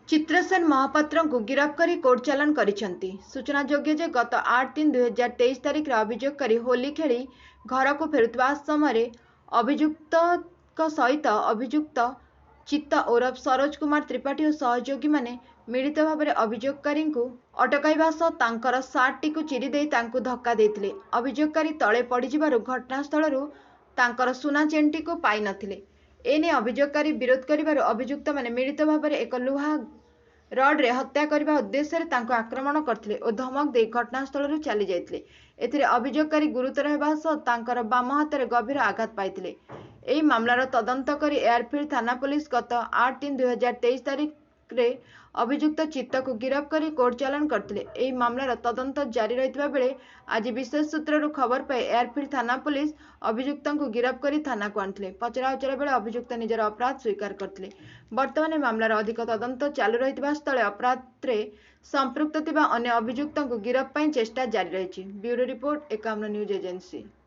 चित्रसेन महापात्र को गिरफ्त कर कोर्ट चालान करिसेंती। सूचनायोग्य जे गत 8-3-2023 तारिख अभियोगकारी होली खेली घर को फेरुवा समय अभियुक्त सहित अभियुक्त चित्त ओरफ सरोज कुमार त्रिपाठी और सहयोगी माने मिलित भाव में अभियोगकारी को अटकाइबा सह तांकर सार्ट टी चिरी दे तांकु धक्का देथिले। अभियोगकारी तले पड़िजिबारु घटनास्थलरू तांकर सुना चेनटी को पाई नथिले। एने अभियोगकारी विरोध करिबारु अभियुक्त माने मिलित भाव में एक लुहा रड्रे हत्या करने उद्देश्य तांको आक्रमण करथिले और धमक दे घटनास्थल चली जाइथिले। एथिरे अभियोगकारी गुरुतर हेबा सह तांकर बाम हाथ गभीर आघात पाइथिले। एही मामलार तदंत करी एयरफील्ड थाना पुलिस गत 8-3-2023 तारिख रे अभियुक्त चित्त को गिरफ्त कर कोर्ट चालान करथिले। एही मामलार तदंत जारी रहितबा बेले आज विशेष सूत्ररू खबर पाई एयरफील्ड थाना पुलिस अभियुक्त को गिरफ्त कर थाना को आनिथिले। पचराउचरा बेले अभियुक्त निजर अपराध स्वीकार करथिले। वर्तमान मामलार अधिक तदंत चालू रहितबा स्थले अपराधरे संपृक्त थिबा अन्य अभियुक्त को गिरफ्त पाई चेष्टा जारी रहिछि। Bureau report 51 news agency.